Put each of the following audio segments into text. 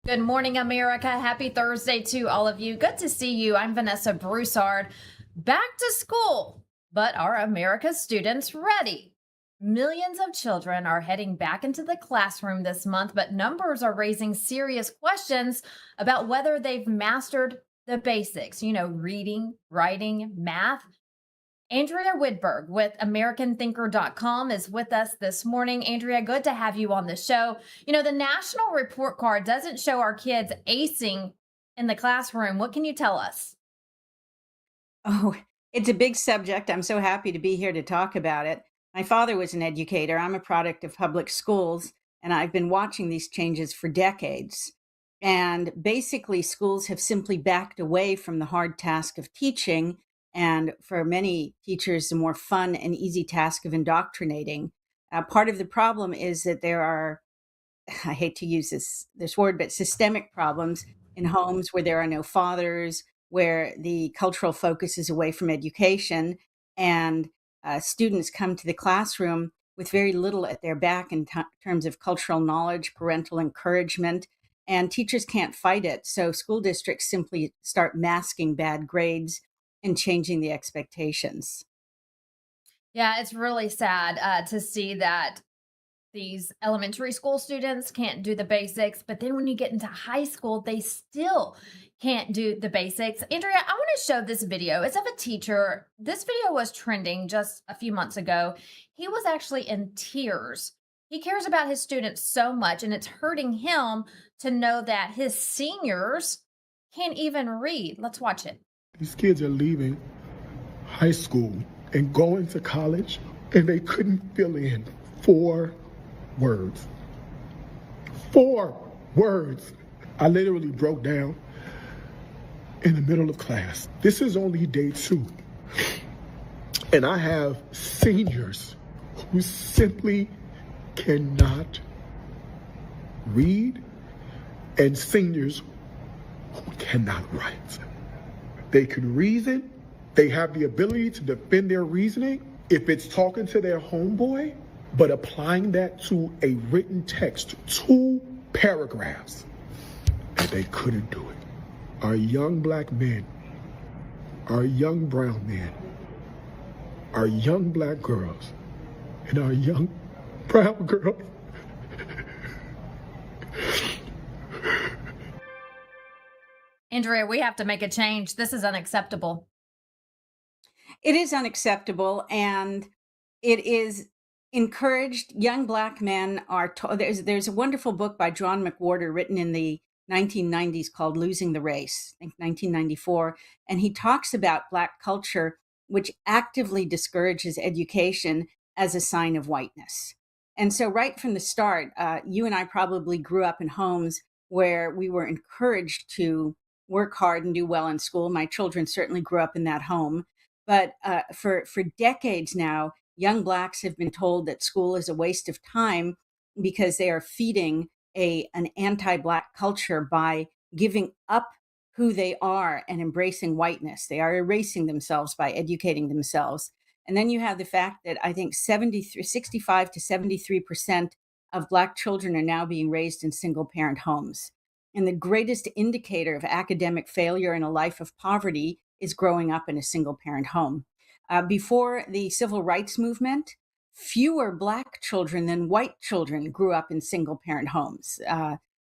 Good morning, America. Happy Thursday to all of you. Good to see you. I'm Vanessa Broussard. Back to school, but are America's students ready? Millions of children are heading back into the classroom this month, but numbers are raising serious questions about whether they've mastered the basics, reading, writing, math. Andrea Widberg with AmericanThinker.com is with us this morning. Andrea, good to have you on the show. The national report card doesn't show our kids acing in the classroom. What can you tell us? Oh, it's a big subject. I'm so happy to be here to talk about it. My father was an educator. I'm a product of public schools, and I've been watching these changes for decades. And basically, schools have simply backed away from the hard task of teaching, and for many teachers, the more fun and easy task of indoctrinating. Part of the problem is that there are, I hate to use this word, but systemic problems in homes where there are no fathers, where the cultural focus is away from education, and students come to the classroom with very little at their back in terms of cultural knowledge, parental encouragement, and teachers can't fight it. So school districts simply start masking bad grades and changing the expectations. Yeah, it's really sad to see that these elementary school students can't do the basics, but then when you get into high school, they still can't do the basics. Andrea, I want to show this video. It's of a teacher. This video was trending just a few months ago. He was actually in tears. He cares about his students so much, and it's hurting him to know that his seniors can't even read. Let's watch it. These kids are leaving high school and going to college, and they couldn't fill in 4 words. 4 words. I literally broke down in the middle of class. This is only day 2. And I have seniors who simply cannot read and seniors who cannot write. They can reason. They have the ability to defend their reasoning if it's talking to their homeboy, but applying that to a written text, 2 paragraphs, and they couldn't do it. Our young black men, our young brown men, our young black girls, and our young brown girls. Andrea, we have to make a change. This is unacceptable. It is unacceptable, and it is encouraged. Young black men are there's a wonderful book by John McWhorter written in the 1990s called Losing the Race, I think 1994, and he talks about black culture which actively discourages education as a sign of whiteness. And so right from the start, you and I probably grew up in homes where we were encouraged to work hard and do well in school. My children certainly grew up in that home. But for decades now, young blacks have been told that school is a waste of time because they are feeding an anti-black culture by giving up who they are and embracing whiteness. They are erasing themselves by educating themselves. And then you have the fact that I think 65 to 73% of black children are now being raised in single parent homes. And the greatest indicator of academic failure in a life of poverty is growing up in a single parent home. Before the civil rights movement, fewer black children than white children grew up in single parent homes.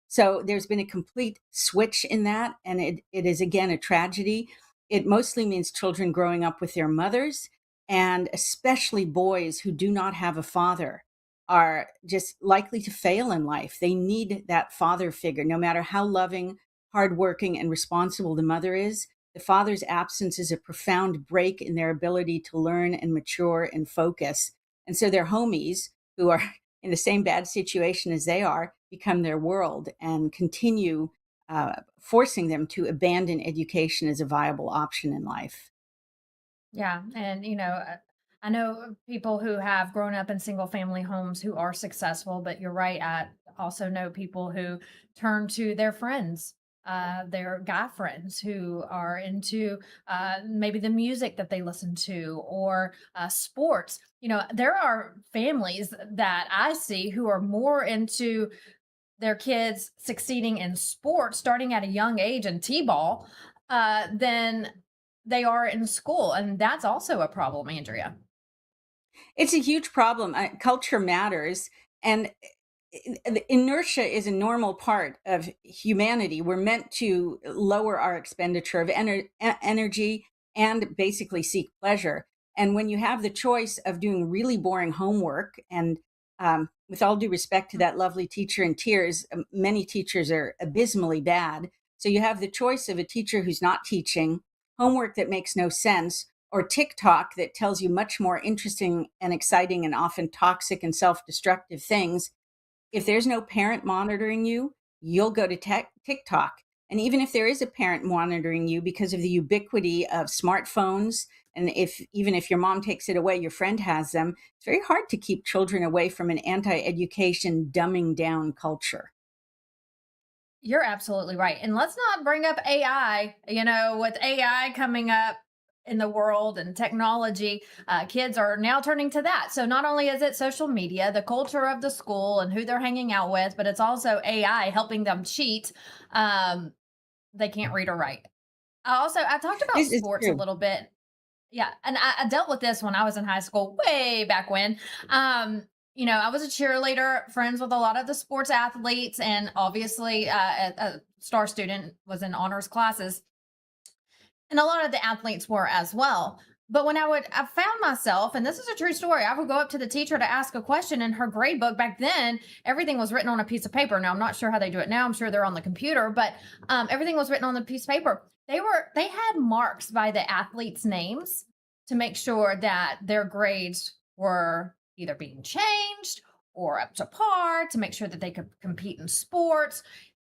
So there's been a complete switch in that, and it is again a tragedy. It mostly means children growing up with their mothers, and especially boys who do not have a father are just likely to fail in life. They need that father figure, no matter how loving, hardworking, and responsible the mother is. The father's absence is a profound break in their ability to learn and mature and focus. And so their homies, who are in the same bad situation as they are, become their world and continue forcing them to abandon education as a viable option in life. Yeah, and I know people who have grown up in single family homes who are successful, but you're right. I also know people who turn to their friends, their guy friends who are into maybe the music that they listen to or sports. There are families that I see who are more into their kids succeeding in sports starting at a young age in t-ball than they are in school. And that's also a problem, Andrea. It's a huge problem. Culture matters. And inertia is a normal part of humanity. We're meant to lower our expenditure of energy and basically seek pleasure. And when you have the choice of doing really boring homework, and with all due respect to that lovely teacher in tears, many teachers are abysmally bad. So you have the choice of a teacher who's not teaching, homework that makes no sense, or TikTok that tells you much more interesting and exciting and often toxic and self-destructive things. If there's no parent monitoring you, you'll go to TikTok. And even if there is a parent monitoring you, because of the ubiquity of smartphones, and even if your mom takes it away, your friend has them, it's very hard to keep children away from an anti-education, dumbing down culture. You're absolutely right. And let's not bring up AI. With AI coming up in the world and technology, kids are now turning to that. So not only is it social media, the culture of the school and who they're hanging out with, but it's also AI helping them cheat. They can't read or write. I talked about This is sports a true. little bit. Yeah. And I dealt with this when I was in high school, way back when. I was a cheerleader, friends with a lot of the sports athletes, and obviously a star student, was in honors classes. And a lot of the athletes were as well. But when I found myself, and this is a true story, I would go up to the teacher to ask a question, and her grade book back then, everything was written on a piece of paper. Now, I'm not sure how they do it now. I'm sure they're on the computer, but everything was written on the piece of paper. They had marks by the athletes' names to make sure that their grades were either being changed or up to par, to make sure that they could compete in sports.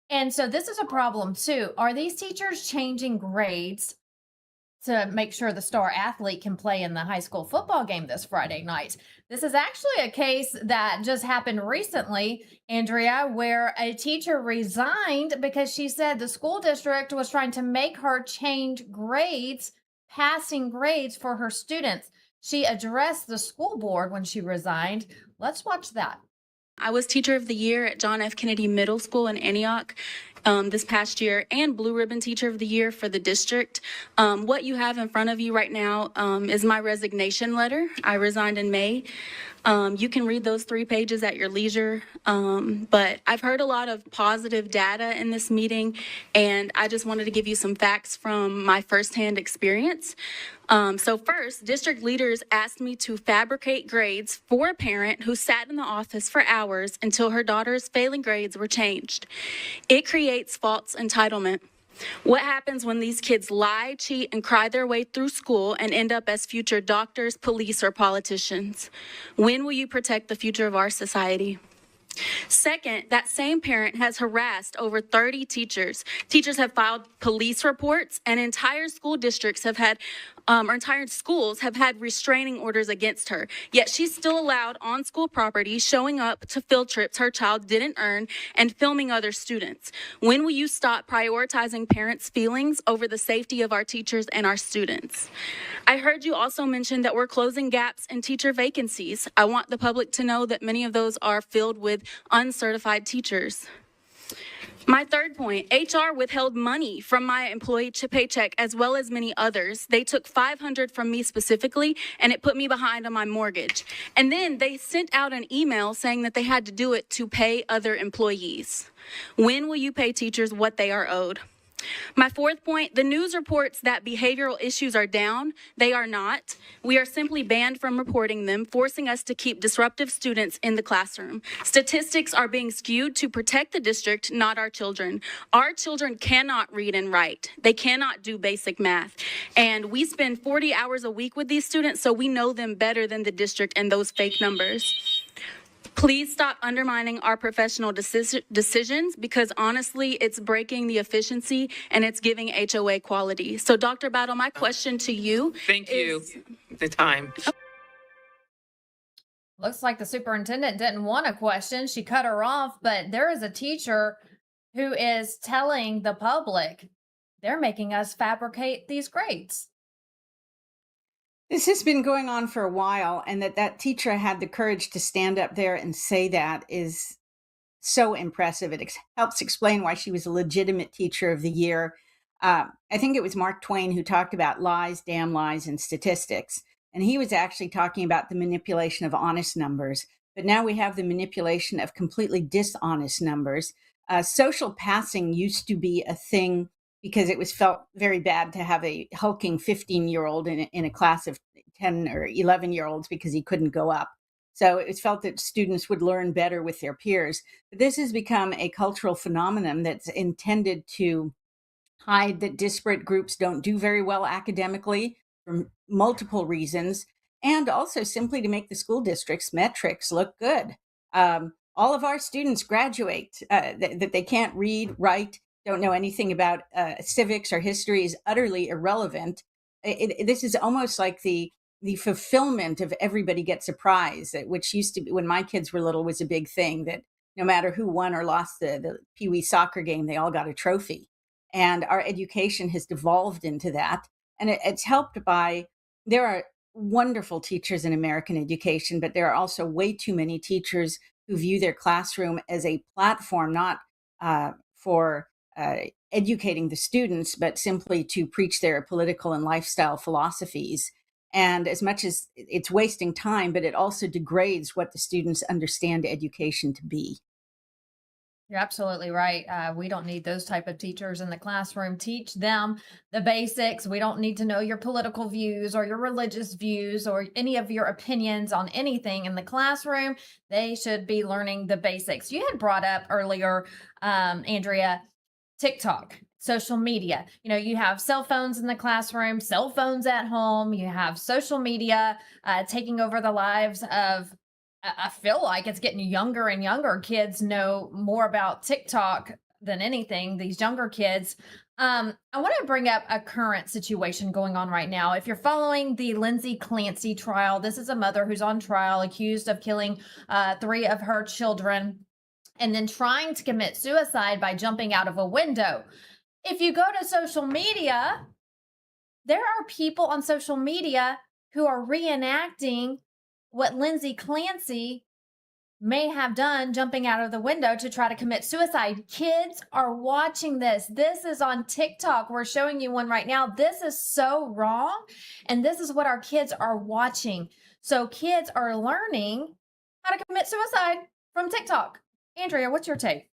And so this is a problem too. Are these teachers changing grades to make sure the star athlete can play in the high school football game this Friday night? This is actually a case that just happened recently, Andrea, where a teacher resigned because she said the school district was trying to make her change grades, passing grades for her students. She addressed the school board when she resigned. Let's watch that. I was Teacher of the Year at John F. Kennedy Middle School in Antioch this past year, and Blue Ribbon Teacher of the Year for the district. What you have in front of you right now is my resignation letter. I resigned in May. You can read those 3 pages at your leisure, but I've heard a lot of positive data in this meeting, and I just wanted to give you some facts from my firsthand experience. So first, district leaders asked me to fabricate grades for a parent who sat in the office for hours until her daughter's failing grades were changed. It creates false entitlement. What happens when these kids lie, cheat, and cry their way through school and end up as future doctors, police, or politicians? When will you protect the future of our society? Second, that same parent has harassed over 30 teachers. Teachers have filed police reports, and entire school districts have had, or entire schools have had restraining orders against her. Yet she's still allowed on school property, showing up to field trips her child didn't earn, and filming other students. When will you stop prioritizing parents' feelings over the safety of our teachers and our students? I heard you also mention that we're closing gaps in teacher vacancies. I want the public to know that many of those are filled with uncertified teachers. My third point, HR withheld money from my employee paycheck as well as many others. They took $500 from me specifically, and it put me behind on my mortgage. And then they sent out an email saying that they had to do it to pay other employees. When will you pay teachers what they are owed? My fourth point, the news reports that behavioral issues are down. They are not. We are simply banned from reporting them, forcing us to keep disruptive students in the classroom. Statistics are being skewed to protect the district, not our children. Our children cannot read and write. They cannot do basic math. And we spend 40 hours a week with these students, so we know them better than the district and those fake numbers. Please stop undermining our professional decisions, because honestly, it's breaking the efficiency and it's giving HOA quality. So Dr. Battle, my question to you Thank you. The time. Looks like the superintendent didn't want a question. She cut her off, but there is a teacher who is telling the public they're making us fabricate these grades. This has been going on for a while, and that teacher had the courage to stand up there and say that is so impressive. It helps explain why she was a legitimate teacher of the year. I think it was Mark Twain who talked about lies, damn lies, and statistics. And he was actually talking about the manipulation of honest numbers. But now we have the manipulation of completely dishonest numbers. Social passing used to be a thing because it was felt very bad to have a hulking 15-year-old in a class of 10 or 11-year-olds because he couldn't go up. So it was felt that students would learn better with their peers. But this has become a cultural phenomenon that's intended to hide that disparate groups don't do very well academically for multiple reasons, and also simply to make the school district's metrics look good. All of our students graduate, that they can't read, write, don't know anything about civics or history is utterly irrelevant. This is almost like the fulfillment of everybody gets a prize, which used to be when my kids were little was a big thing, that no matter who won or lost the Pee Wee soccer game, they all got a trophy. And our education has devolved into that. And it's helped by, there are wonderful teachers in American education, but there are also way too many teachers who view their classroom as a platform, not for educating the students, but simply to preach their political and lifestyle philosophies. And as much as it's wasting time, but it also degrades what the students understand education to be. You're absolutely right. We don't need those type of teachers in the classroom. Teach them the basics. We don't need to know your political views or your religious views or any of your opinions on anything in the classroom. They should be learning the basics. You had brought up earlier, Andrea, TikTok, social media. You know, you have cell phones in the classroom, cell phones at home. You have social media taking over the lives of, I feel like it's getting younger and younger. Kids know more about TikTok than anything, these younger kids. I want to bring up a current situation going on right now. If you're following the Lindsay Clancy trial, this is a mother who's on trial accused of killing 3 of her children and then trying to commit suicide by jumping out of a window. If you go to social media, there are people on social media who are reenacting what Lindsay Clancy may have done, jumping out of the window to try to commit suicide. Kids are watching this. This is on TikTok. We're showing you one right now. This is so wrong. And this is what our kids are watching. So kids are learning how to commit suicide from TikTok. Andrea, what's your take?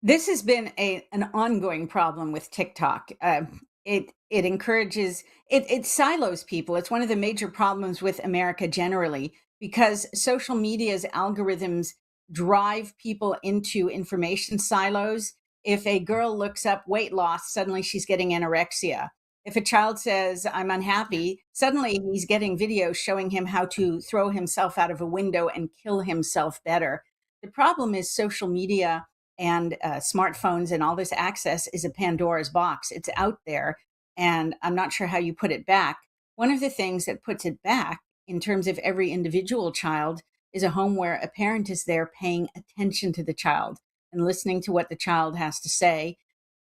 This has been an ongoing problem with TikTok. It encourages, it silos people. It's one of the major problems with America generally, because social media's algorithms drive people into information silos. If a girl looks up weight loss, suddenly she's getting anorexia. If a child says, I'm unhappy, suddenly he's getting videos showing him how to throw himself out of a window and kill himself better. The problem is social media and smartphones and all this access is a Pandora's box. It's out there, and I'm not sure how you put it back. One of the things that puts it back in terms of every individual child is a home where a parent is there paying attention to the child and listening to what the child has to say.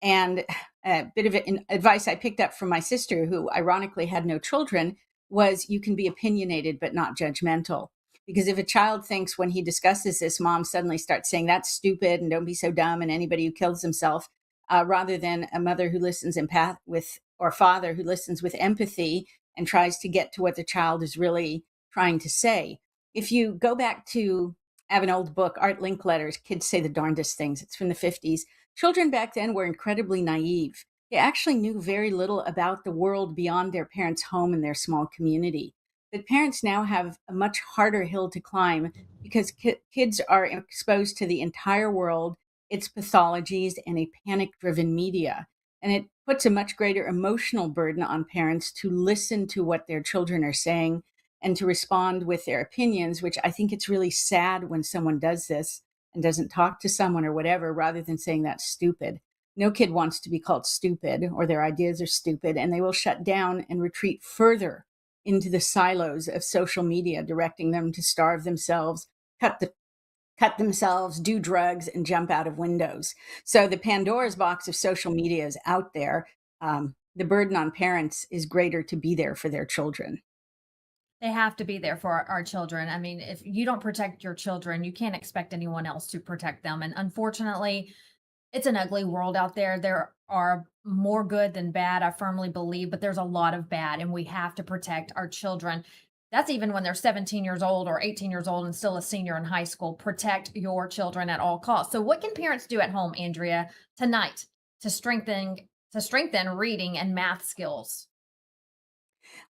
And a bit of advice I picked up from my sister, who ironically had no children, was you can be opinionated but not judgmental. Because if a child thinks when he discusses this, mom suddenly starts saying that's stupid and don't be so dumb and anybody who kills himself, rather than a mother who listens or father who listens with empathy and tries to get to what the child is really trying to say. If you go back to, I have an old book, Art Linkletter's Kids Say the Darndest Things. It's from the 50s. Children back then were incredibly naive. They actually knew very little about the world beyond their parents' home and their small community. But parents now have a much harder hill to climb because kids are exposed to the entire world, its pathologies, and a panic-driven media. And it puts a much greater emotional burden on parents to listen to what their children are saying and to respond with their opinions, which I think it's really sad when someone does this and doesn't talk to someone or whatever, rather than saying that's stupid. No kid wants to be called stupid or their ideas are stupid, and they will shut down and retreat further into the silos of social media, directing them to starve themselves, cut themselves, do drugs, and jump out of windows. So the Pandora's box of social media is out there. The burden on parents is greater to be there for their children. They have to be there for our children. I mean, if you don't protect your children, you can't expect anyone else to protect them. And unfortunately, it's an ugly world out there. There are more good than bad, I firmly believe, but there's a lot of bad, and we have to protect our children. That's even when they're 17 years old or 18 years old and still a senior in high school. Protect your children at all costs. So what can parents do at home, Andrea, tonight to strengthen reading and math skills?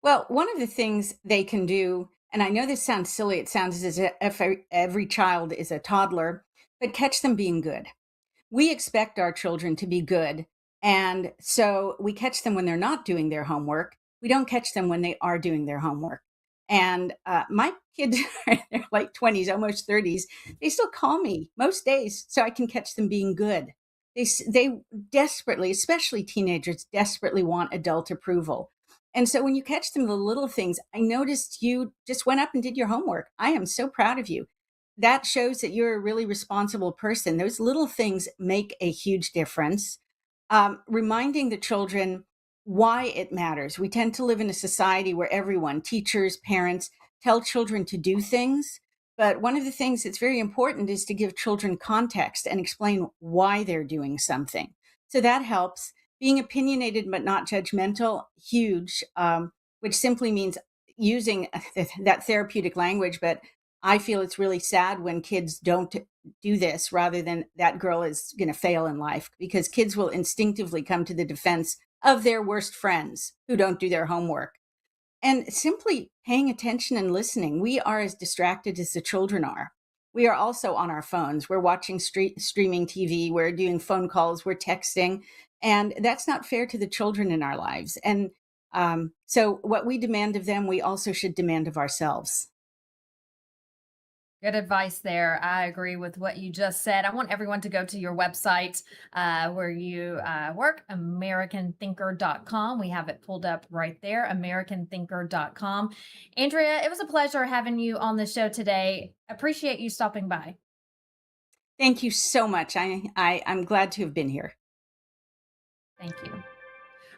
Well, one of the things they can do, and I know this sounds silly, it sounds as if every child is a toddler, but catch them being good. We expect our children to be good. And so we catch them when they're not doing their homework. We don't catch them when they are doing their homework. And my kids are in their late 20s, almost 30s. They still call me most days so I can catch them being good. They desperately, especially teenagers, desperately want adult approval. And so when you catch them the little things, I noticed you just went up and did your homework. I am so proud of you. That shows that you're a really responsible person. Those little things make a huge difference. Reminding the children why it matters. We tend to live in a society where everyone, teachers, parents, tell children to do things. But one of the things that's very important is to give children context and explain why they're doing something. So that helps. Being opinionated but not judgmental, huge, which simply means using that therapeutic language. But I feel it's really sad when kids don't do this, rather than that girl is going to fail in life, because kids will instinctively come to the defense of their worst friends who don't do their homework. And simply paying attention and listening. We are as distracted as the children are. We are also on our phones. We're watching streaming TV. We're doing phone calls. We're texting. And that's not fair to the children in our lives. And so what we demand of them, we also should demand of ourselves. Good advice there. I agree with what you just said. I want everyone to go to your website where you work, AmericanThinker.com. We have it pulled up right there, AmericanThinker.com. Andrea, it was a pleasure having you on the show today. Appreciate you stopping by. Thank you so much. I'm glad to have been here. Thank you.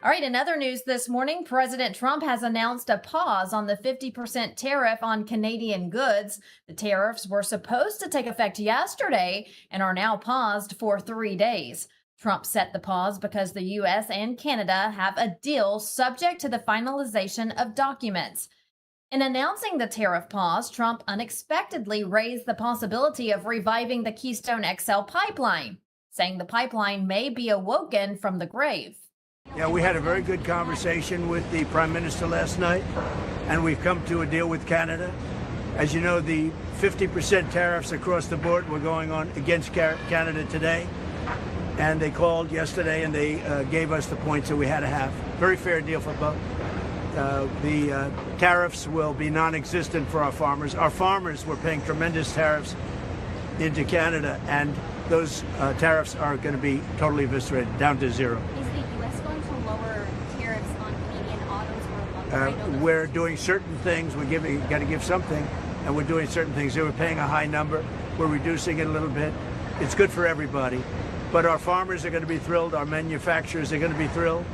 All right, in other news this morning, President Trump has announced a pause on the 50% tariff on Canadian goods. The tariffs were supposed to take effect yesterday and are now paused for 3 days. Trump set the pause because the U.S. and Canada have a deal subject to the finalization of documents. In announcing the tariff pause, Trump unexpectedly raised the possibility of reviving the Keystone XL pipeline, saying the pipeline may be awoken from the grave. Yeah, we had a very good conversation with the Prime Minister last night, and we've come to a deal with Canada. As you know, the 50% tariffs across the board were going on against Canada today, and they called yesterday and they gave us the points that we had to have. Very fair deal for both. The tariffs will be non-existent for our farmers. Our farmers were paying tremendous tariffs into Canada, and those tariffs are going to be totally eviscerated, down to zero. Is the U.S. going to lower tariffs on Canadian autos or lumber? We're doing certain things. Got to give something, and we're doing certain things. They were paying a high number. We're reducing it a little bit. It's good for everybody. But our farmers are going to be thrilled. Our manufacturers are going to be thrilled.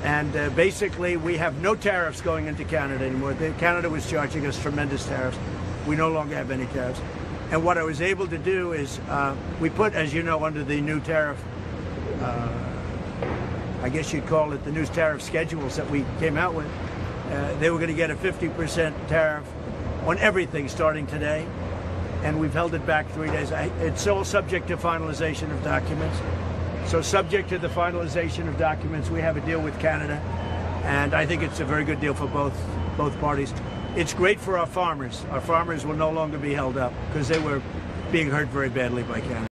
And basically, we have no tariffs going into Canada anymore. Canada was charging us tremendous tariffs. We no longer have any tariffs. And what I was able to do is we put, as you know, under the new tariff, I guess you'd call it the new tariff schedules that we came out with. They were going to get a 50% tariff on everything starting today. And we've held it back 3 days. It's all subject to finalization of documents. So subject to the finalization of documents, we have a deal with Canada. And I think it's a very good deal for both parties. It's great for our farmers. Our farmers will no longer be held up because they were being hurt very badly by Canada.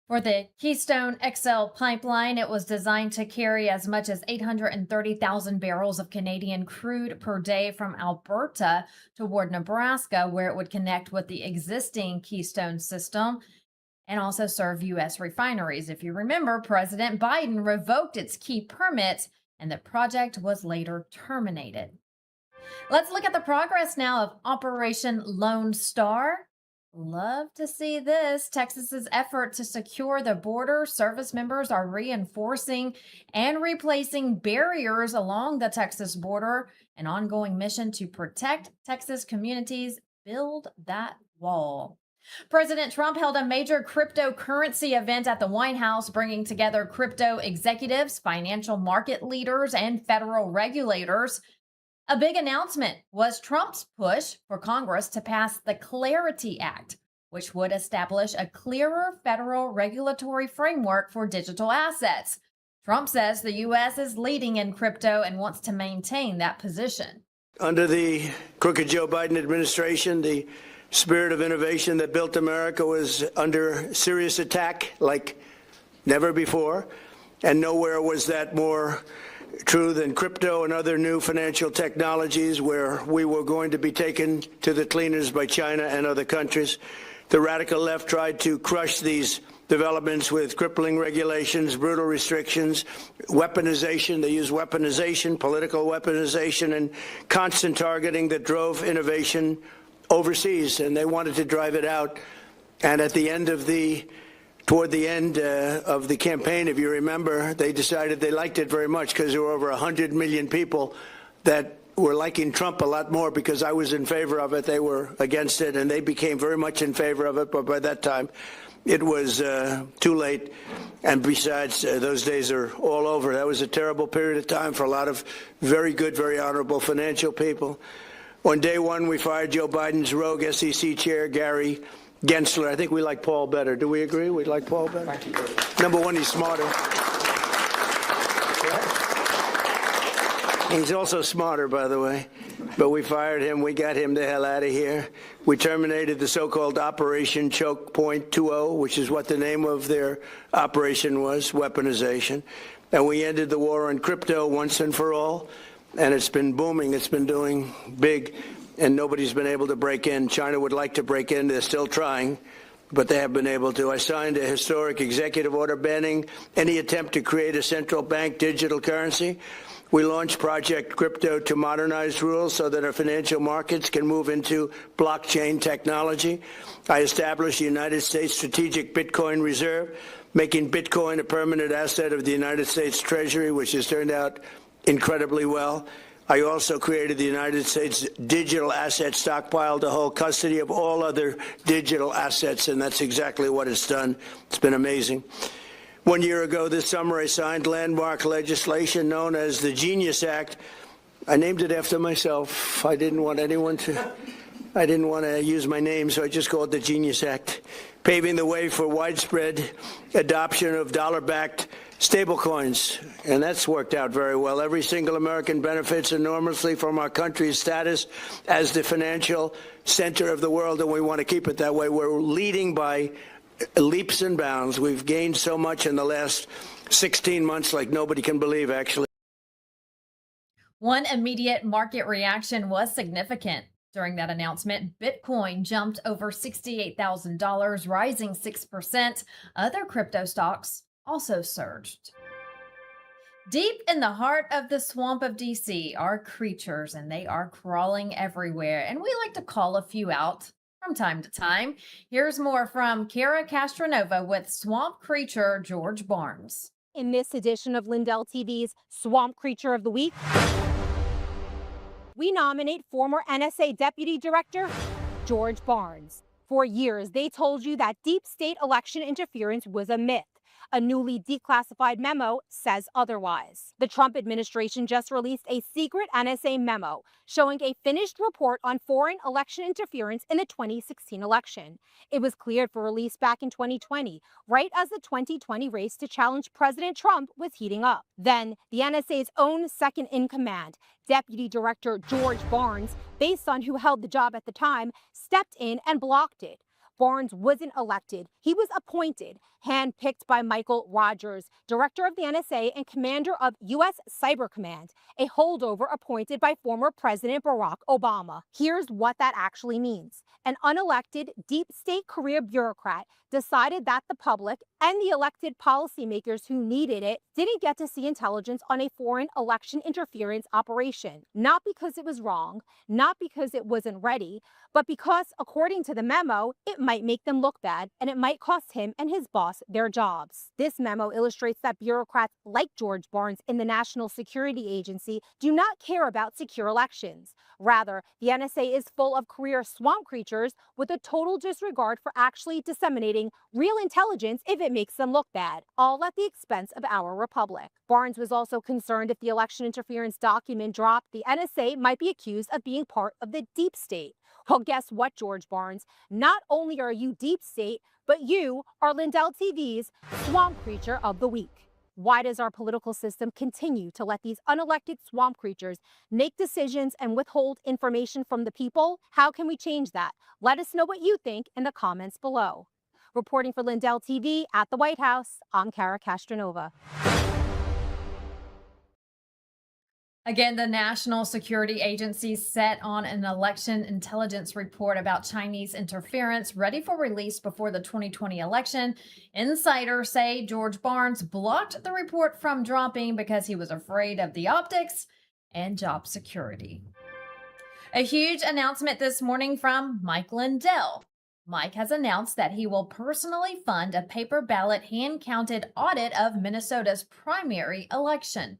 For the Keystone XL pipeline, it was designed to carry as much as 830,000 barrels of Canadian crude per day from Alberta toward Nebraska, where it would connect with the existing Keystone system and also serve U.S. refineries. If you remember, President Biden revoked its key permits, and the project was later terminated. Let's look at the progress now of Operation Lone Star. Love to see this. Texas's effort to secure the border. Service members are reinforcing and replacing barriers along the Texas border an ongoing mission to protect Texas communities, build that wall. President Trump held a major cryptocurrency event at the White House, bringing together crypto executives, financial market leaders, and federal regulators. A big announcement was Trump's push for Congress to pass the Clarity Act, which would establish a clearer federal regulatory framework for digital assets. Trump says the U.S. is leading in crypto and wants to maintain that position. Under the crooked Joe Biden administration, the spirit of innovation that built America was under serious attack like never before, and nowhere was that more true than crypto and other new financial technologies, where we were going to be taken to the cleaners by China and other countries. The radical left tried to crush these developments with crippling regulations, brutal restrictions, weaponization. They use weaponization, political weaponization, and constant targeting that drove innovation overseas, and they wanted to drive it out. And at the end of toward the end of the campaign, if you remember, they decided they liked it very much because there were over 100 million people that were liking Trump a lot more because I was in favor of it. They were against it, and they became very much in favor of it. But by that time, it was too late. And besides, those days are all over. That was a terrible period of time for a lot of very good, very honorable financial people. On day one, we fired Joe Biden's rogue SEC chair, Gary Gensler. I think we like Paul better. Do we agree? We like Paul better? Number one, he's smarter. He's also smarter, by the way. But we fired him. We got him the hell out of here. We terminated the so-called Operation Choke Point 2.0, which is what the name of their operation was, weaponization. And we ended the war on crypto once and for all. And it's been booming. It's been doing big, and nobody's been able to break in. China would like to break in. They're still trying, but they have been able to. I signed a historic executive order banning any attempt to create a central bank digital currency. We launched Project Crypto to modernize rules so that our financial markets can move into blockchain technology. I established the United States Strategic Bitcoin Reserve, making Bitcoin a permanent asset of the United States Treasury, which has turned out incredibly well. I also created the United States Digital Asset Stockpile to hold custody of all other digital assets, and that's exactly what it's done. It's been amazing. 1 year ago this summer, I signed landmark legislation known as the Genius Act. I named it after myself. I didn't want to use my name, so I just called it the Genius Act, paving the way for widespread adoption of dollar-backed stablecoins, and that's worked out very well. Every single American benefits enormously from our country's status as the financial center of the world, and we want to keep it that way. We're leading by leaps and bounds. We've gained so much in the last 16 months like nobody can believe, actually. One immediate market reaction was significant. During that announcement, Bitcoin jumped over $68,000, rising 6%. Other crypto stocks also surged. Deep in the heart of the swamp of DC are creatures, and they are crawling everywhere. And we like to call a few out from time to time. Here's more from Kara Castronova with swamp creature George Barnes. In this edition of Lindell TV's Swamp Creature of the Week, we nominate former NSA Deputy Director George Barnes. For years, they told you that deep state election interference was a myth. A newly declassified memo says otherwise. The Trump administration just released a secret NSA memo showing a finished report on foreign election interference in the 2016 election. It was cleared for release back in 2020, right as the 2020 race to challenge President Trump was heating up. Then, the NSA's own second-in-command, Deputy Director George Barnes, based on who held the job at the time, stepped in and blocked it. Barnes wasn't elected. He was appointed, handpicked by Michael Rogers, director of the NSA and commander of U.S. Cyber Command, a holdover appointed by former President Barack Obama. Here's what that actually means. An unelected, deep state career bureaucrat decided that the public and the elected policymakers who needed it didn't get to see intelligence on a foreign election interference operation. Not because it was wrong, not because it wasn't ready, but because, according to the memo, it might make them look bad, and it might cost him and his boss their jobs. This memo illustrates that bureaucrats like George Barnes in the National Security Agency do not care about secure elections. Rather, the NSA is full of career swamp creatures with a total disregard for actually disseminating real intelligence if it makes them look bad, all at the expense of our republic. Barnes was also concerned if the election interference document dropped, the NSA might be accused of being part of the deep state. Well, guess what, George Barnes? Not only are you deep state, but you are Lindell TV's Swamp Creature of the Week. Why does our political system continue to let these unelected swamp creatures make decisions and withhold information from the people? How can we change that? Let us know what you think in the comments below. Reporting for Lindell TV at the White House, I'm Kara Castronova. Again, the National Security Agency set on an election intelligence report about Chinese interference ready for release before the 2020 election. Insiders say George Barnes blocked the report from dropping because he was afraid of the optics and job security. A huge announcement this morning from Mike Lindell. Mike has announced that he will personally fund a paper ballot hand-counted audit of Minnesota's primary election.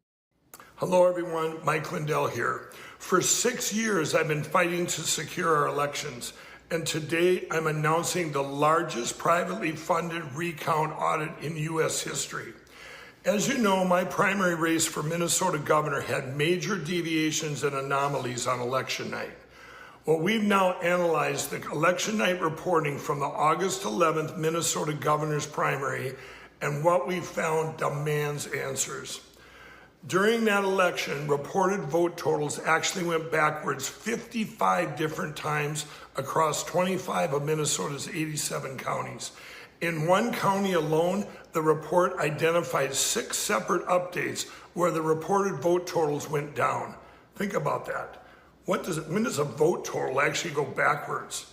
Hello everyone, Mike Lindell here. For 6 years I've been fighting to secure our elections, and today I'm announcing the largest privately funded recount audit in U.S. history. As you know, my primary race for Minnesota governor had major deviations and anomalies on election night. Well, we've now analyzed the election night reporting from the August 11th Minnesota governor's primary, and what we found demands answers. During that election, reported vote totals actually went backwards 55 different times across 25 of Minnesota's 87 counties. In one county alone, the report identified 6 separate updates where the reported vote totals went down. Think about that. When does a vote total actually go backwards?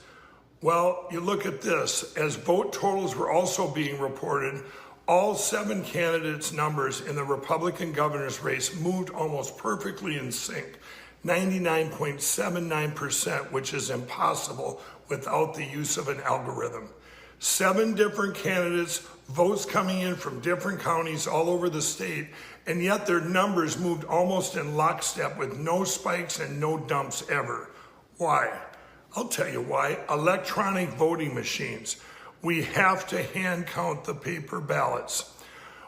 Well, you look at this. As vote totals were also being reported, all 7 candidates' numbers in the Republican governor's race moved almost perfectly in sync, 99.79%, which is impossible without the use of an algorithm. 7 different candidates, votes coming in from different counties all over the state, and yet their numbers moved almost in lockstep with no spikes and no dumps ever. Why? I'll tell you why. Electronic voting machines. We have to hand count the paper ballots.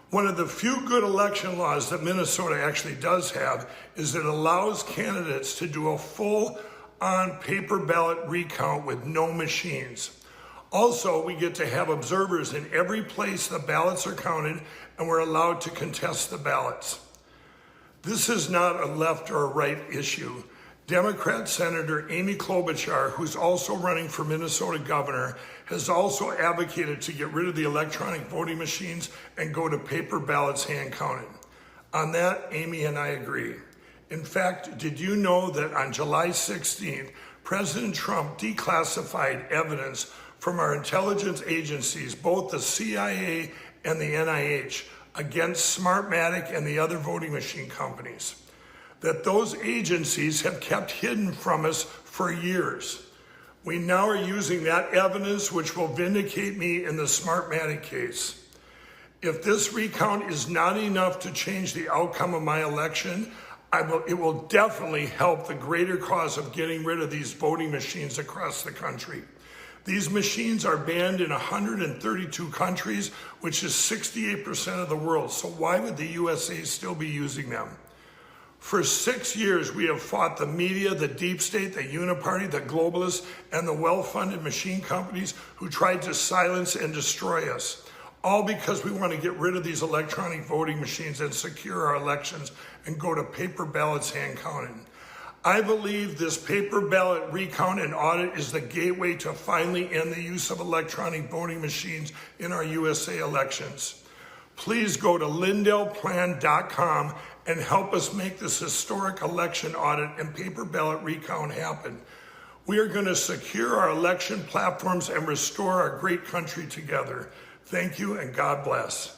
One of the few good election laws that Minnesota actually does have is it allows candidates to do a full-on paper ballot recount with no machines. Also, we get to have observers in every place the ballots are counted, and we're allowed to contest the ballots. This is not a left or a right issue. Democrat Senator Amy Klobuchar, who's also running for Minnesota governor, has also advocated to get rid of the electronic voting machines and go to paper ballots hand counted. On that, Amy and I agree. In fact, did you know that on July 16th, President Trump declassified evidence from our intelligence agencies, both the CIA and the NIH, against Smartmatic and the other voting machine companies? That those agencies have kept hidden from us for years. We now are using that evidence, which will vindicate me in the Smartmatic case. If this recount is not enough to change the outcome of my election, it will definitely help the greater cause of getting rid of these voting machines across the country. These machines are banned in 132 countries, which is 68% of the world. So why would the USA still be using them? For 6 years, we have fought the media, the deep state, the uniparty, the globalists, and the well-funded machine companies who tried to silence and destroy us, all because we want to get rid of these electronic voting machines and secure our elections and go to paper ballots hand counted. I believe this paper ballot recount and audit is the gateway to finally end the use of electronic voting machines in our USA elections. Please go to LINDELLPlan.com and help us make this historic election audit and paper ballot recount happen. We are going to secure our election platforms and restore our great country together. Thank you and God bless.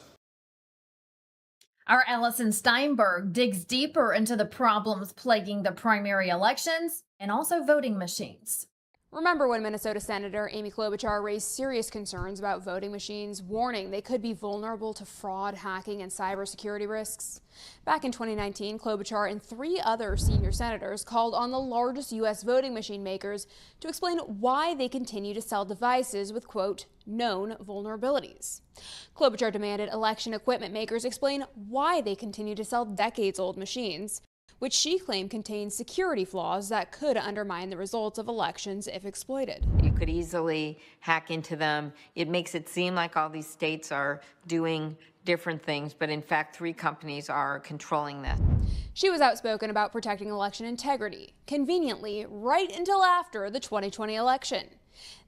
Our Allison Steinberg digs deeper into the problems plaguing the primary elections and also voting machines. Remember when Minnesota Senator Amy Klobuchar raised serious concerns about voting machines, warning they could be vulnerable to fraud, hacking, and cybersecurity risks? Back in 2019, Klobuchar and 3 other senior senators called on the largest U.S. voting machine makers to explain why they continue to sell devices with, quote, known vulnerabilities. Klobuchar demanded election equipment makers explain why they continue to sell decades-old machines, which she claimed contained security flaws that could undermine the results of elections if exploited. You could easily hack into them. It makes it seem like all these states are doing different things, but in fact, 3 companies are controlling this. She was outspoken about protecting election integrity, conveniently right until after the 2020 election.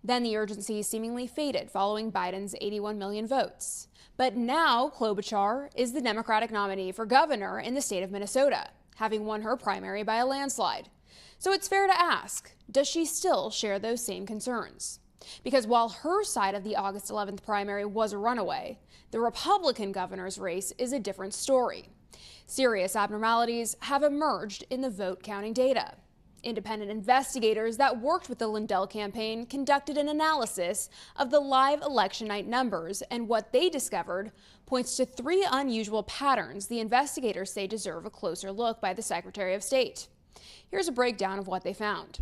Then the urgency seemingly faded following Biden's 81 million votes. But now Klobuchar is the Democratic nominee for governor in the state of Minnesota, having won her primary by a landslide. So it's fair to ask, does she still share those same concerns? Because while her side of the August 11th primary was a runaway, the Republican governor's race is a different story. Serious abnormalities have emerged in the vote counting data. Independent investigators that worked with the Lindell campaign conducted an analysis of the live election night numbers, and what they discovered points to 3 unusual patterns the investigators say deserve a closer look by the Secretary of State. Here's a breakdown of what they found.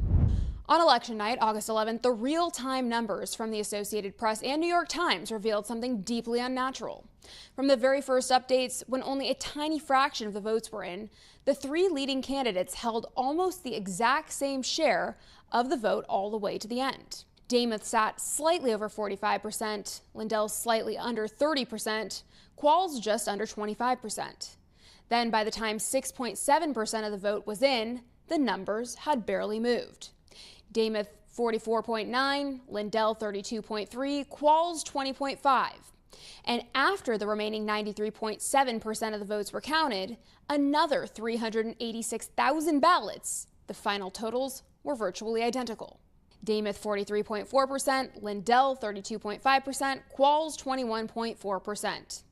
On election night, August 11th, the real-time numbers from the Associated Press and New York Times revealed something deeply unnatural. From the very first updates, when only a tiny fraction of the votes were in, the 3 leading candidates held almost the exact same share of the vote all the way to the end. Demuth sat slightly over 45%, Lindell slightly under 30%, Qualls just under 25%. Then by the time 6.7% of the vote was in, the numbers had barely moved. Demuth 44.9, Lindell 32.3, Qualls 20.5. And after the remaining 93.7% of the votes were counted, another 386,000 ballots, the final totals were virtually identical. Demuth 43.4%, Lindell 32.5%, Qualls 21.4%.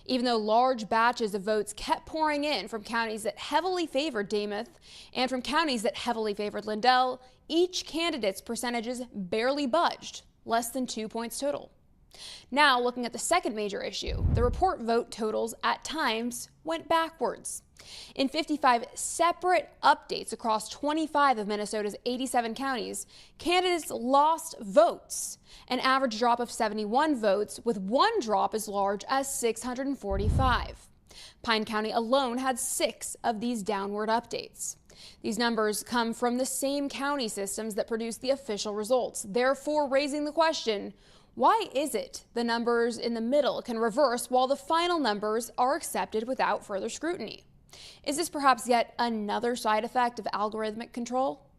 Even though large batches of votes kept pouring in from counties that heavily favored Demuth and from counties that heavily favored Lindell, each candidate's percentages barely budged, less than 2 points total. Now, looking at the second major issue, the report vote totals at times went backwards. In 55 separate updates across 25 of Minnesota's 87 counties, candidates lost votes, an average drop of 71 votes, with one drop as large as 645. Pine County alone had 6 of these downward updates. These numbers come from the same county systems that produce the official results, therefore raising the question, why is it the numbers in the middle can reverse while the final numbers are accepted without further scrutiny? Is this perhaps yet another side effect of algorithmic control?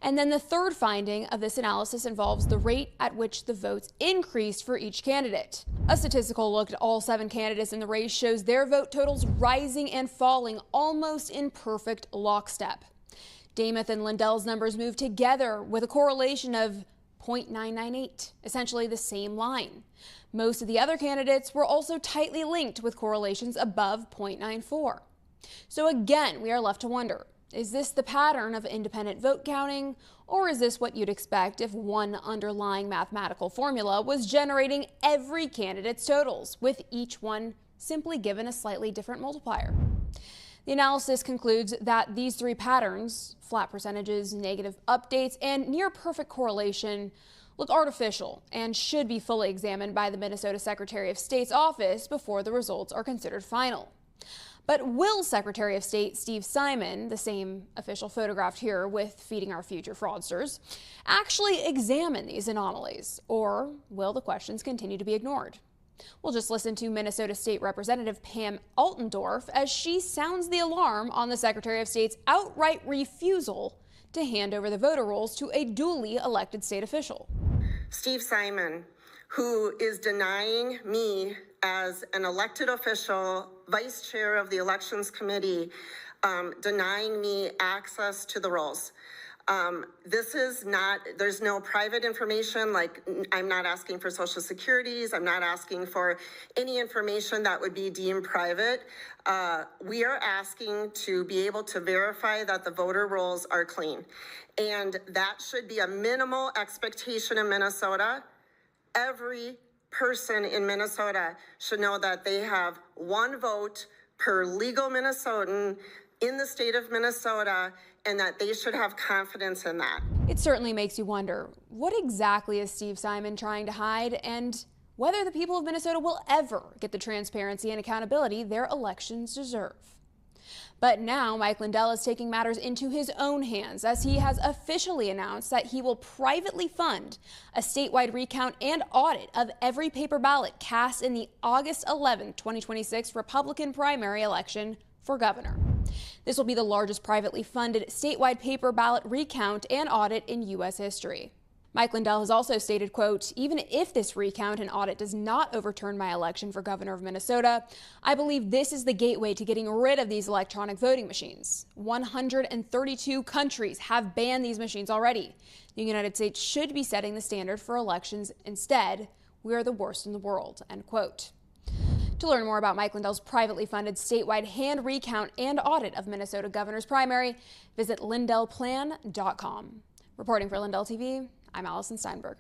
And then the third finding of this analysis involves the rate at which the votes increased for each candidate. A statistical look at all 7 candidates in the race shows their vote totals rising and falling almost in perfect lockstep. Demuth and Lindell's numbers moved together with a correlation of 0.998, essentially the same line. Most of the other candidates were also tightly linked with correlations above 0.94. So again, we are left to wonder, is this the pattern of independent vote counting, or is this what you'd expect if one underlying mathematical formula was generating every candidate's totals, with each one simply given a slightly different multiplier? The analysis concludes that these 3 patterns, flat percentages, negative updates, and near perfect correlation, look artificial and should be fully examined by the Minnesota Secretary of State's office before the results are considered final. But will Secretary of State Steve Simon, the same official photographed here with Feeding Our Future Fraudsters, actually examine these anomalies, or will the questions continue to be ignored? We'll just listen to Minnesota State Representative Pam Altendorf as she sounds the alarm on the Secretary of State's outright refusal to hand over the voter rolls to a duly elected state official. Steve Simon, who is denying me as an elected official, vice chair of the Elections Committee, denying me access to the rolls. This is not, there's no private information, like I'm not asking for social securities, I'm not asking for any information that would be deemed private. We are asking to be able to verify that the voter rolls are clean. And that should be a minimal expectation in Minnesota. Every person in Minnesota should know that they have one vote per legal Minnesotan in the state of Minnesota, and that they should have confidence in that. It certainly makes you wonder, what exactly is Steve Simon trying to hide, and whether the people of Minnesota will ever get the transparency and accountability their elections deserve. But now Mike Lindell is taking matters into his own hands, as he has officially announced that he will privately fund a statewide recount and audit of every paper ballot cast in the August 11, 2026 Republican primary election for governor. This will be the largest privately funded statewide paper ballot recount and audit in U.S. history. Mike Lindell has also stated, quote, "Even if this recount and audit does not overturn my election for governor of Minnesota, I believe this is the gateway to getting rid of these electronic voting machines. 132 countries have banned these machines already. The United States should be setting the standard for elections. Instead, we are the worst in the world," end quote. To learn more about Mike Lindell's privately funded statewide hand recount and audit of Minnesota governor's primary, visit LINDELLPlan.com. Reporting for Lindell TV, I'm Allison Steinberg.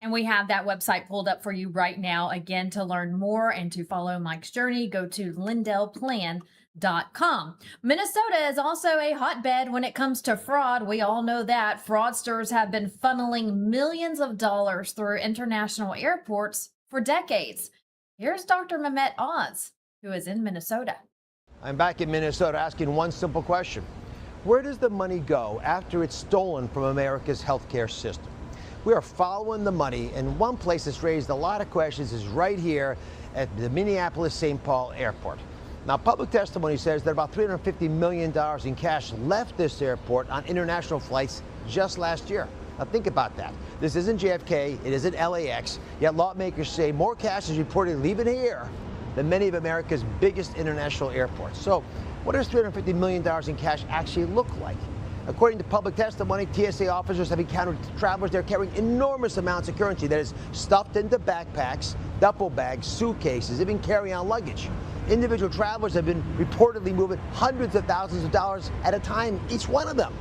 And we have that website pulled up for you right now. Again, to learn more and to follow Mike's journey, go to LINDELLPlan.com. Minnesota is also a hotbed when it comes to fraud. We all know that. Fraudsters have been funneling millions of dollars through international airports for decades. Here's Dr. Mehmet Oz, who is in Minnesota. I'm back in Minnesota asking one simple question. Where does the money go after it's stolen from America's healthcare system? We are following the money, and one place that's raised a lot of questions is right here at the Minneapolis-St. Paul Airport. Now, public testimony says that about $350 million in cash left this airport on international flights just last year. Now, think about that. This isn't JFK, it isn't LAX, yet lawmakers say more cash is reported leaving here than many of America's biggest international airports. So, what does $350 million in cash actually look like? According to public testimony, TSA officers have encountered travelers there carrying enormous amounts of currency that is stuffed into backpacks, duffel bags, suitcases, even carry-on luggage. Individual travelers have been reportedly moving hundreds of thousands of dollars at a time, each one of them.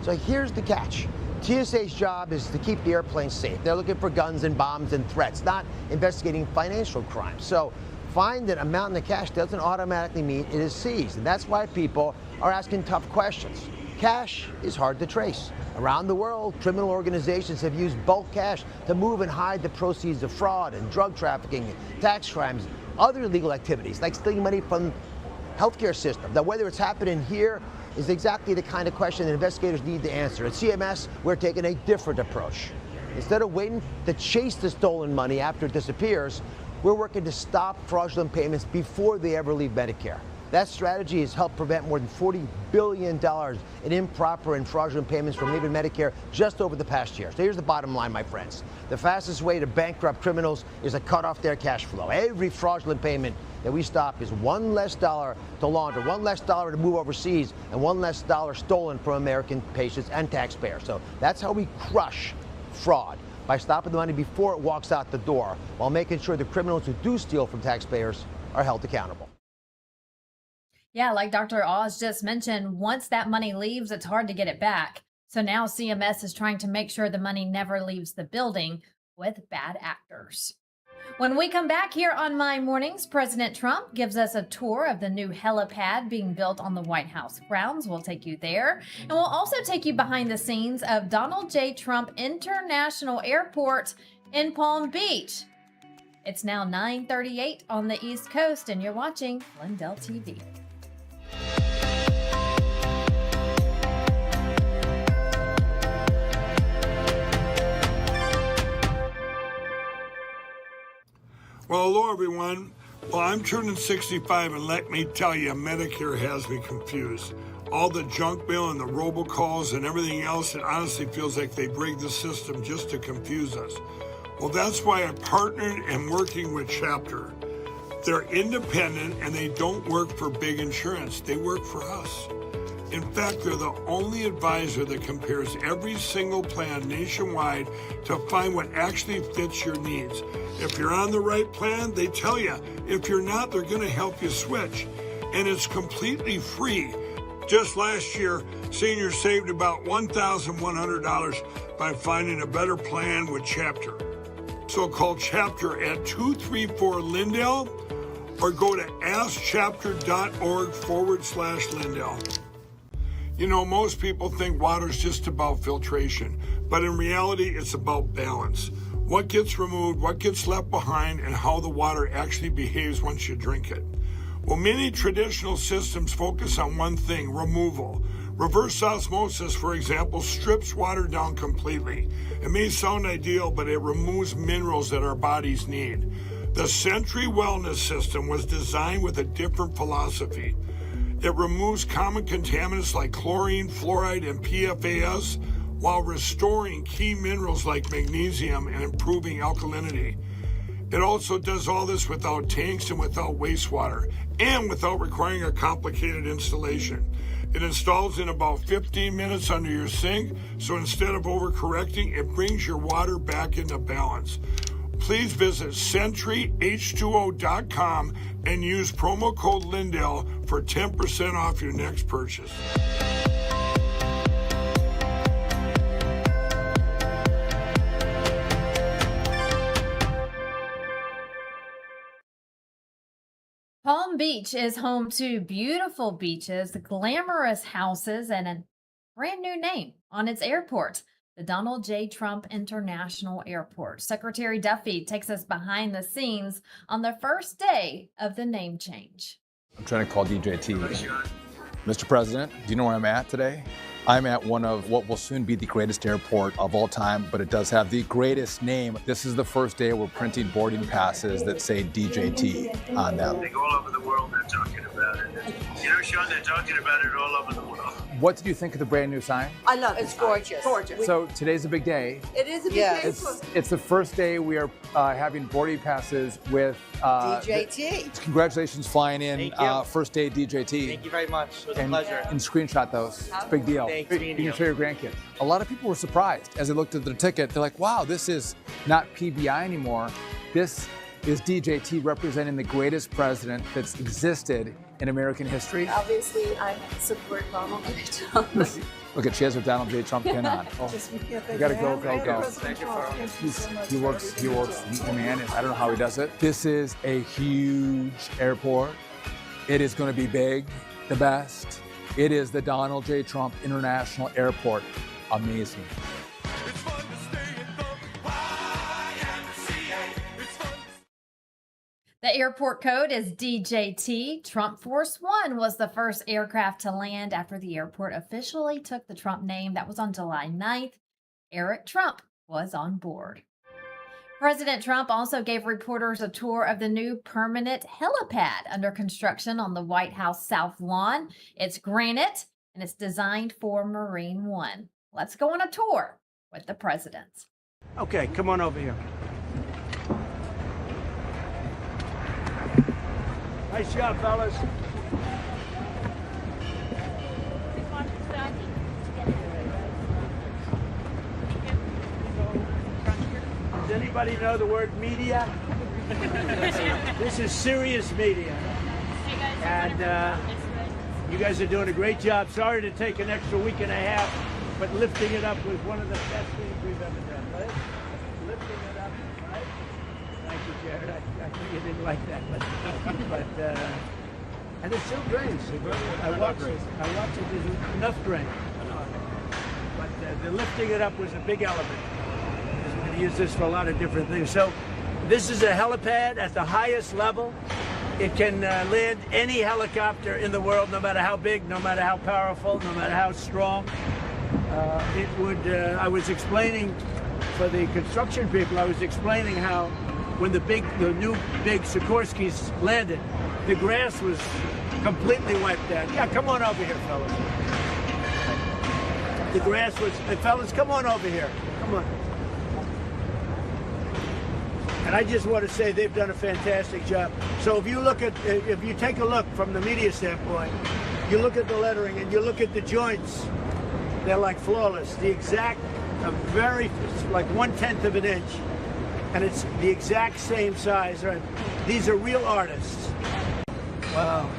So here's the catch. TSA's job is to keep the airplane safe. They're looking for guns and bombs and threats, not investigating financial crimes. So finding an amount in the cash doesn't automatically mean it is seized. And that's why people are asking tough questions. Cash is hard to trace. Around the world, criminal organizations have used bulk cash to move and hide the proceeds of fraud and drug trafficking, tax crimes, other illegal activities like stealing money from healthcare system. Now, whether it's happening here is exactly the kind of question that investigators need to answer. At CMS, we're taking a different approach. Instead of waiting to chase the stolen money after it disappears, we're working to stop fraudulent payments before they ever leave Medicare. That strategy has helped prevent more than $40 billion in improper and fraudulent payments from leaving Medicare just over the past year. So here's the bottom line, my friends. The fastest way to bankrupt criminals is to cut off their cash flow. Every fraudulent payment that we stop is one less dollar to launder, one less dollar to move overseas, and one less dollar stolen from American patients and taxpayers. So that's how we crush fraud, by stopping the money before it walks out the door, while making sure the criminals who do steal from taxpayers are held accountable. Yeah, like Dr. Oz just mentioned, once that money leaves, it's hard to get it back. So now CMS is trying to make sure the money never leaves the building with bad actors. When we come back here on My Mornings, President Trump gives us a tour of the new helipad being built on the White House grounds. We'll take you there. And we'll also take you behind the scenes of Donald J. Trump International Airport in Palm Beach. It's now 9:38 on the East Coast, and you're watching Lindell TV. Well, hello, everyone. Well, I'm turning 65, and let me tell you, Medicare has me confused. All the junk mail and the robocalls and everything else, it honestly feels like they rigged the system just to confuse us. Well, that's why I partnered and working with Chapter. They're independent, and they don't work for big insurance. They work for us. In fact, they're the only advisor that compares every single plan nationwide to find what actually fits your needs. If you're on the right plan, they tell you. If you're not, they're going to help you switch. And it's completely free. Just last year, seniors saved about $1,100 by finding a better plan with Chapter. So call Chapter at 234-LINDELL or go to askchapter.org/Lindell. You know, most people think water's just about filtration, but in reality, it's about balance. What gets removed, what gets left behind, and how the water actually behaves once you drink it. Well, many traditional systems focus on one thing, removal. Reverse osmosis, for example, strips water down completely. It may sound ideal, but it removes minerals that our bodies need. The Century Wellness System was designed with a different philosophy. It removes common contaminants like chlorine, fluoride, and PFAS while restoring key minerals like magnesium and improving alkalinity. It also does all this without tanks and without wastewater and without requiring a complicated installation. It installs in about 15 minutes under your sink, so instead of overcorrecting, it brings your water back into balance. Please visit CenturyH2O.com and use promo code Lindell for 10% off your next purchase. Palm Beach is home to beautiful beaches, glamorous houses, and a brand new name on its airport, the Donald J. Trump International Airport. Secretary Duffy takes us behind the scenes on the first day of the name change. I'm trying to call DJT. Mr. President, do you know where I'm at today? I'm at one of what will soon be the greatest airport of all time, but it does have the greatest name. This is the first day we're printing boarding passes that say DJT on them. I think all over the world they're talking about it. You know, Sean, they're talking about it all over the world. What did you think of the brand new sign? I love it. It's gorgeous. Gorgeous. So today's a big day. It is a big day. It's the first day we are having boarding passes with DJT. Congratulations flying in first day DJT. Thank you very much. It was a pleasure. And screenshot those. It's a big deal. You can show your grandkids. A lot of people were surprised as they looked at their ticket. They're like, wow, this is not PBI anymore. This is DJT representing the greatest president that's existed in American history. Obviously, I support Donald J. Trump. Look at, she has her Donald J. Trump pin on. Oh, you gotta go. Thank you for He works, man, I don't know how he does it. This is a huge airport. It is gonna be big, the best. It is the Donald J. Trump International Airport. Amazing. The airport code is DJT. Trump Force One was the first aircraft to land after the airport officially took the Trump name. That was on July 9th. Eric Trump was on board. President Trump also gave reporters a tour of the new permanent helipad under construction on the White House South Lawn. It's granite and it's designed for Marine One. Let's go on a tour with the president. Okay, come on over here. Nice job, fellas. Does anybody know the word media? This is serious media. And you guys are doing a great job. Sorry to take an extra week and a half, but lifting it up was one of the best things we've ever done, right? Lifting it up, right? Thank you, Jared. I knew you didn't like that, but and it still drains. I watched it. There's enough drain. But the lifting it up was a big element. Because we're going to use this for a lot of different things. So this is a helipad at the highest level. It can land any helicopter in the world, no matter how big, no matter how powerful, no matter how strong. It would. I was explaining for the construction people. I was explaining how when the new big Sikorskys landed, the grass was completely wiped out. Yeah, come on over here, fellas. The grass was. Hey, fellas, come on over here. Come on. And I just want to say they've done a fantastic job. So if you take a look from the media standpoint, You look at the lettering and you look at the joints. They're like flawless. The exact, like 1/10 of an inch. And it's the exact same size. Right? These are real artists. Wow.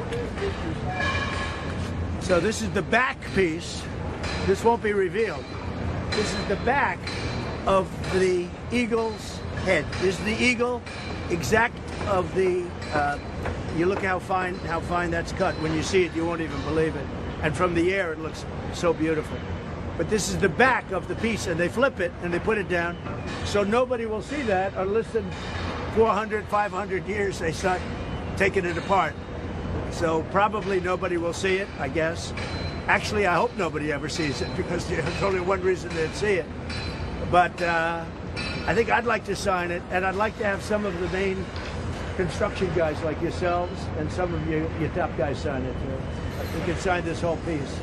So this is the back piece. This won't be revealed. This is the back of the eagle's head. This is the eagle, exact of the, you look how fine that's cut. When you see it, you won't even believe it. And from the air, it looks so beautiful. But this is the back of the piece, and they flip it and they put it down. So nobody will see that unless in 400, 500 years they start taking it apart. So probably nobody will see it, I guess. Actually, I hope nobody ever sees it because there's only one reason they'd see it. But I think I'd like to sign it, and I'd like to have some of the main construction guys like yourselves and some of your top guys sign it too. We can sign this whole piece.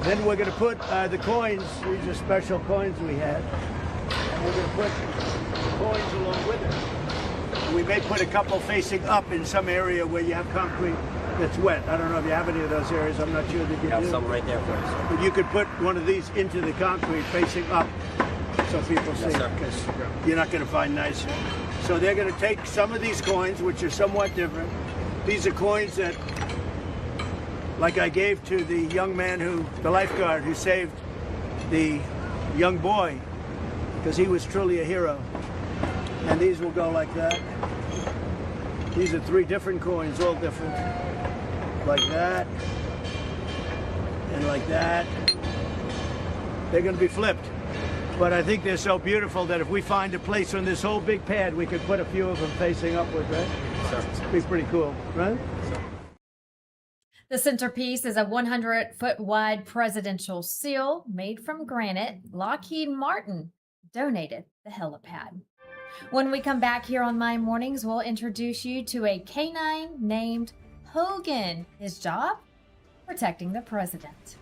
Then we're going to put the coins. These are special coins we had. And we're going to put the coins along with it. We may put a couple facing up in some area where you have concrete that's wet. I don't know if you have any of those areas. I'm not sure that you do. have some right there for us. But you could put one of these into the concrete facing up so people see it, because you're not going to find nicer. So they're going to take some of these coins, which are somewhat different. These are coins that, like I gave to the young man the lifeguard who saved the young boy, because he was truly a hero. And these will go like that. These are 3 different coins, all different. Like that, and like that. They're going to be flipped. But I think they're so beautiful that if we find a place on this whole big pad, we could put a few of them facing upward, right? It'd be pretty cool, right? The centerpiece is a 100-foot wide presidential seal made from granite. Lockheed Martin donated the helipad. When we come back here on My Mornings, we'll introduce you to a canine named Hogan. His job? Protecting the president.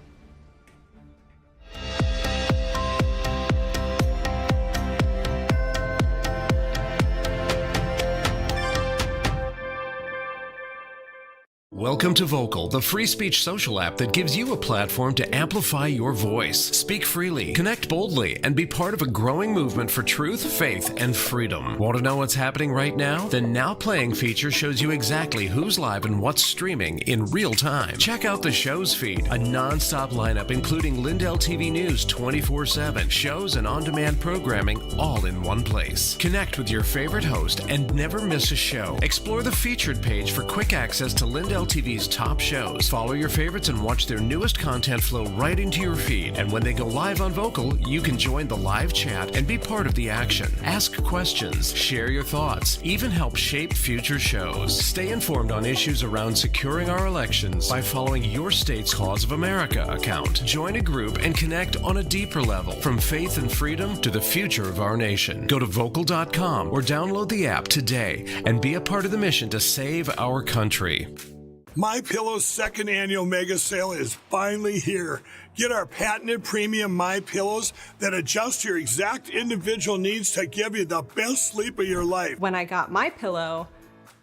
Welcome to Vocal, the free speech social app that gives you a platform to amplify your voice. Speak freely, connect boldly, and be part of a growing movement for truth, faith, and freedom. Want to know what's happening right now? The Now Playing feature shows you exactly who's live and what's streaming in real time. Check out the show's feed, a non-stop lineup including LINDELLTV News 24/7, shows and on-demand programming all in one place. Connect with your favorite host and never miss a show. Explore the featured page for quick access to LINDELLTV's top shows. Follow your favorites and watch their newest content flow right into your feed. And when they go live on Vocal, you can join the live chat and be part of the action. Ask questions, share your thoughts, even help shape future shows. Stay informed on issues around securing our elections by following your state's Cause of America account. Join a group and connect on a deeper level, from faith and freedom to the future of our nation. Go to vocal.com or download the app today and be a part of the mission to save our country. MyPillow's second annual mega sale is finally here. Get our patented premium MyPillows that adjust your exact individual needs to give you the best sleep of your life. When I got MyPillow,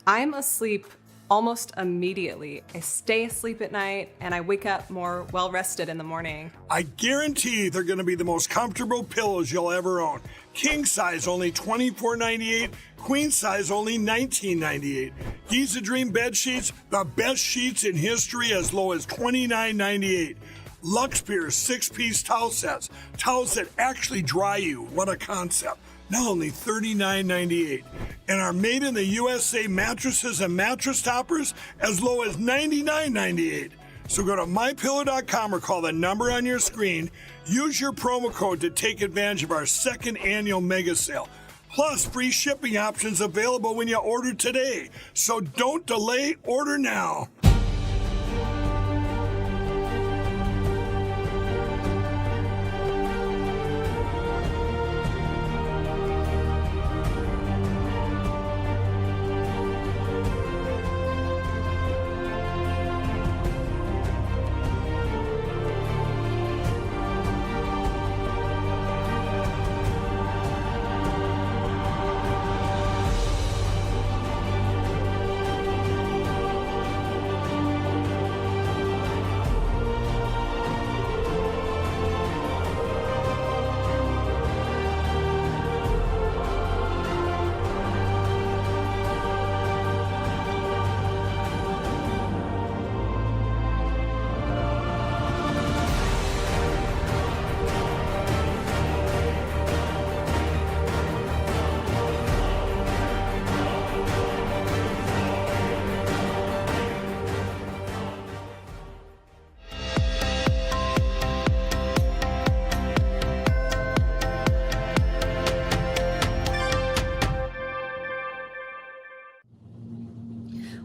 I'm asleep almost immediately. I stay asleep at night and I wake up more well-rested in the morning. I guarantee they're going to be the most comfortable pillows you'll ever own. King size only $24.98, queen size only $19.98. Giza Dream bed sheets, the best sheets in history, as low as $29.98. Lux Pierce 6-piece towel sets, towels that actually dry you. What a concept. Now only $39.98. And our made in the USA mattresses and mattress toppers as low as $99.98. So go to mypillow.com or call the number on your screen. Use your promo code to take advantage of our second annual mega sale. Plus, free shipping options available when you order today. So don't delay, order now.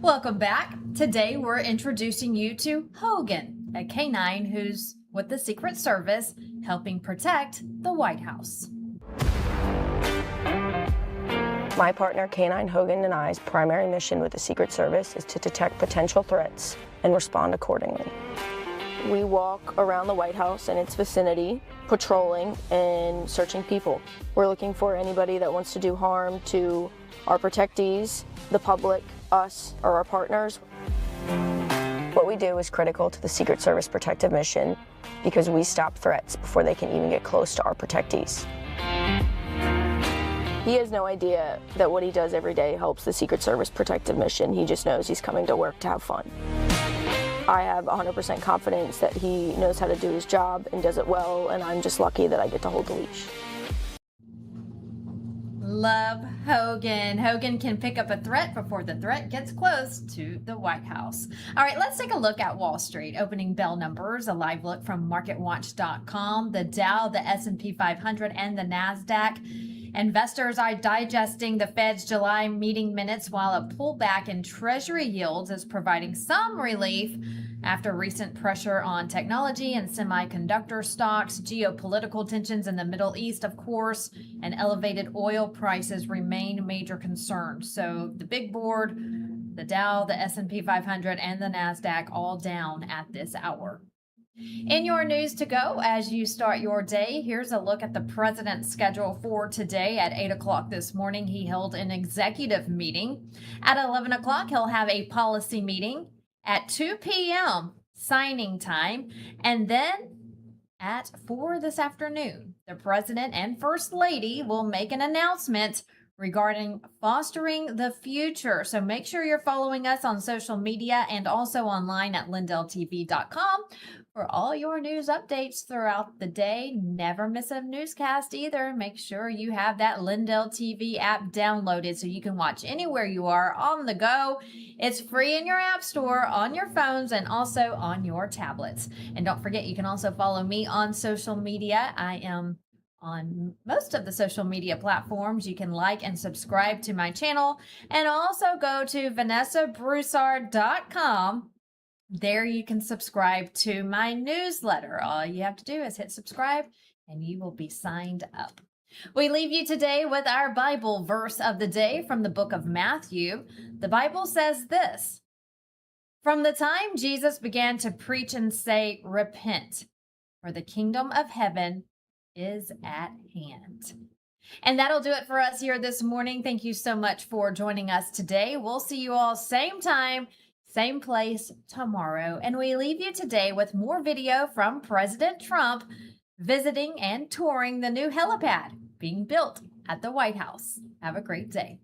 Welcome back. Today we're introducing you to Hogan, a canine who's with the Secret Service helping protect the White House. My partner, Canine Hogan, and I's primary mission with the Secret Service is to detect potential threats and respond accordingly. We walk around the White House and its vicinity, patrolling and searching people. We're looking for anybody that wants to do harm to our protectees, the public, us, or our partners. What we do is critical to the Secret Service protective mission because we stop threats before they can even get close to our protectees. He has no idea that what he does every day helps the Secret Service protective mission. He just knows he's coming to work to have fun. I have 100% confidence that he knows how to do his job and does it well, and I'm just lucky that I get to hold the leash. Love Hogan. Hogan can pick up a threat before the threat gets close to the White House. All right, let's take a look at Wall Street. Opening bell numbers, a live look from MarketWatch.com. The Dow, the S&P 500, and the NASDAQ. Investors are digesting the Fed's July meeting minutes while a pullback in Treasury yields is providing some relief after recent pressure on technology and semiconductor stocks. Geopolitical tensions in the Middle East, of course, and elevated oil prices remain major concerns. So the big board, the Dow, the S&P 500, and the NASDAQ all down at this hour. In your news to go as you start your day, here's a look at the president's schedule for today. At 8 o'clock this morning, he held an executive meeting. At 11 o'clock, he'll have a policy meeting. At 2 p.m., signing time. And then at 4 this afternoon, the president and first lady will make an announcement regarding fostering the future. So make sure you're following us on social media and also online at LINDELLTV.com for all your news updates throughout the day. Never miss a newscast either. Make sure you have that Lindell TV app downloaded so you can watch anywhere you are on the go. It's free in your app store, on your phones, and also on your tablets. And don't forget, you can also follow me on social media. I am on most of the social media platforms. You can like and subscribe to my channel, and also go to VanessaBroussard.com. There you can subscribe to my newsletter. All you have to do is hit subscribe and you will be signed up. We leave you today with our Bible verse of the day from the book of Matthew. The Bible says this: "From the time Jesus began to preach and say, 'Repent, for the kingdom of heaven is at hand.'" And that'll do it for us here this morning. Thank you so much for joining us today. We'll see you all same time, same place tomorrow. And we leave you today with more video from President Trump visiting and touring the new helipad being built at the White House. Have a great day.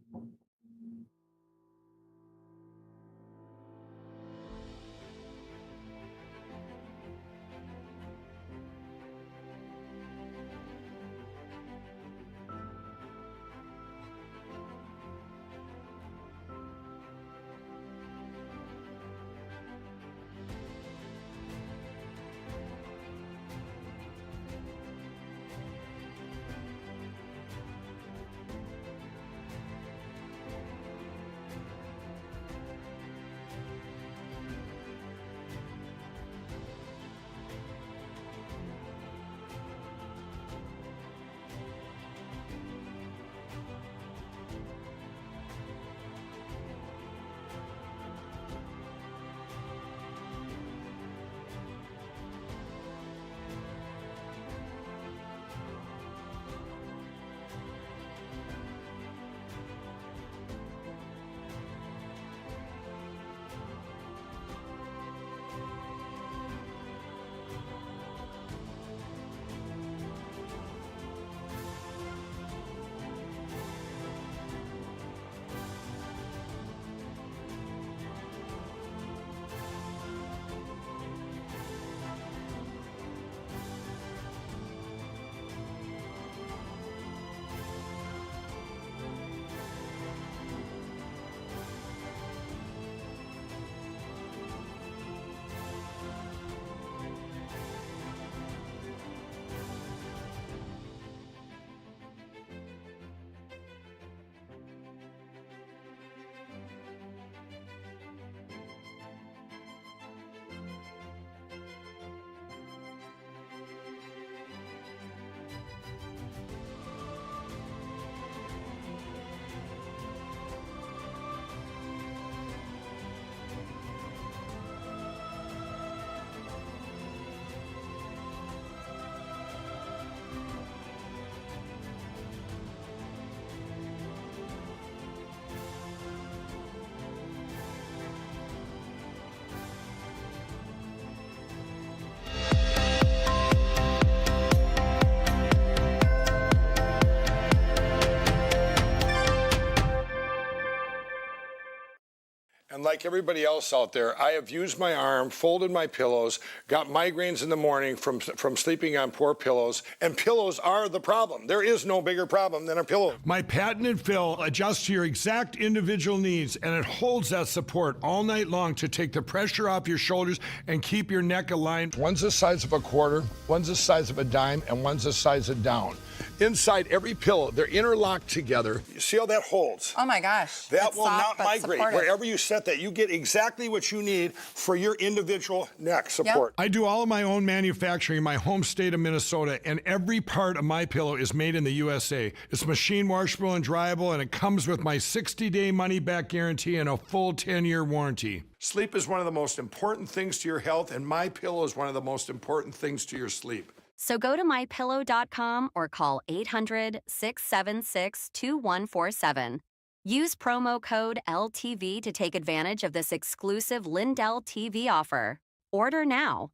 And like everybody else out there, I have used my arm, folded my pillows, got migraines in the morning from sleeping on poor pillows, and pillows are the problem. There is no bigger problem than a pillow. My patented fill adjusts to your exact individual needs, and it holds that support all night long to take the pressure off your shoulders and keep your neck aligned. One's the size of a quarter, one's the size of a dime, and one's the size of down. Inside every pillow, they're interlocked together. You see how that holds? Oh my gosh. That It's will soft, not but migrate. supportive. Wherever you set that, you get exactly what you need for your individual neck support. I do all of my own manufacturing in my home state of Minnesota, and every part of my pillow is made in the USA. It's machine washable and dryable, and it comes with my 60-day money-back guarantee and a full 10-year warranty. Sleep is one of the most important things to your health, and my pillow is one of the most important things to your sleep. So go to mypillow.com or call 800-676-2147. Use promo code LTV to take advantage of this exclusive Lindell TV offer. Order now.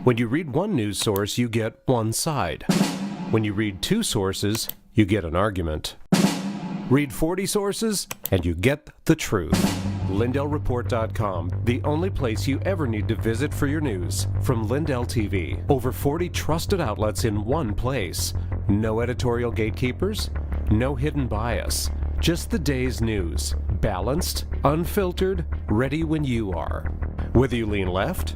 When you read one news source, you get one side. When you read two sources, you get an argument. Read 40 sources, and you get the truth. LindellReport.com, the only place you ever need to visit for your news. From Lindell TV, over 40 trusted outlets in one place. No editorial gatekeepers, no hidden bias. Just the day's news. Balanced, unfiltered, ready when you are. Whether you lean left,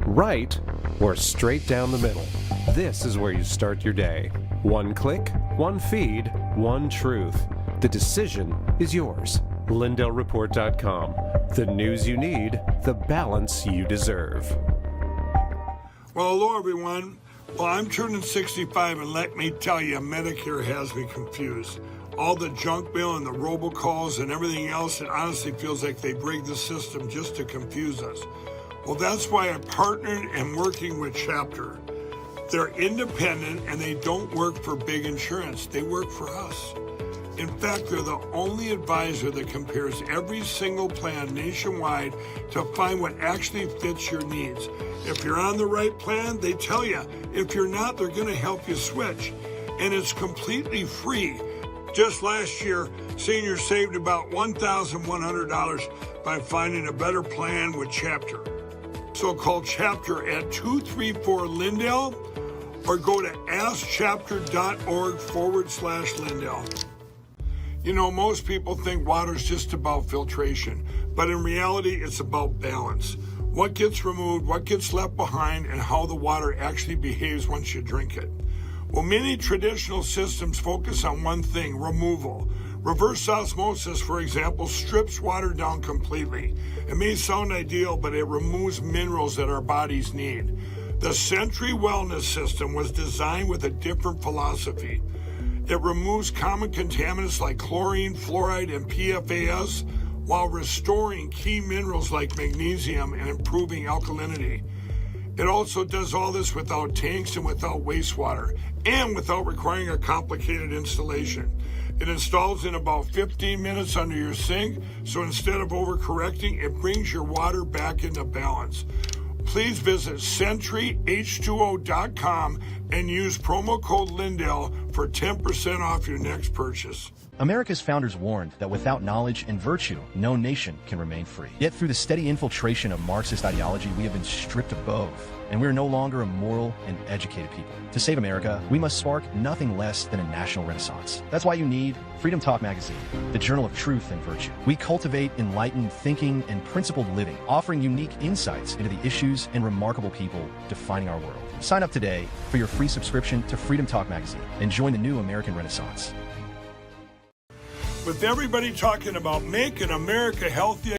right, or straight down the middle, this is where you start your day. One click, one feed, one truth. The decision is yours. LindellReport.com. The news you need, the balance you deserve. Well, hello, everyone. Well, I'm turning 65, and let me tell you, Medicare has me confused. All the junk mail and the robocalls and everything else, it honestly feels like they rigged the system just to confuse us. Well, that's why I partnered and working with Chapter. They're independent, and they don't work for big insurance. They work for us. In fact, they're the only advisor that compares every single plan nationwide to find what actually fits your needs. If you're on the right plan, they tell you. If you're not, they're going to help you switch. And it's completely free. Just last year, seniors saved about $1,100 by finding a better plan with Chapter. So call Chapter at 234-LINDELL or go to askchapter.org/Lindell. You know, most people think water's just about filtration, but in reality, it's about balance. What gets removed, what gets left behind, and how the water actually behaves once you drink it. Well, many traditional systems focus on one thing, removal. Reverse osmosis, for example, strips water down completely. It may sound ideal, but it removes minerals that our bodies need. The Century Wellness System was designed with a different philosophy. It removes common contaminants like chlorine, fluoride, and PFAS while restoring key minerals like magnesium and improving alkalinity. It also does all this without tanks and without wastewater and without requiring a complicated installation. It installs in about 15 minutes under your sink, so instead of overcorrecting, it brings your water back into balance. Please visit CenturyH2O.com and use promo code Lindell for 10% off your next purchase. America's founders warned that without knowledge and virtue, no nation can remain free. Yet through the steady infiltration of Marxist ideology, we have been stripped of both, and we are no longer a moral and educated people. To save America, we must spark nothing less than a national renaissance. That's why you need Freedom Talk Magazine, the journal of truth and virtue. We cultivate enlightened thinking and principled living, offering unique insights into the issues and remarkable people defining our world. Sign up today for your free subscription to Freedom Talk Magazine and join the new American Renaissance. With everybody talking about making America healthy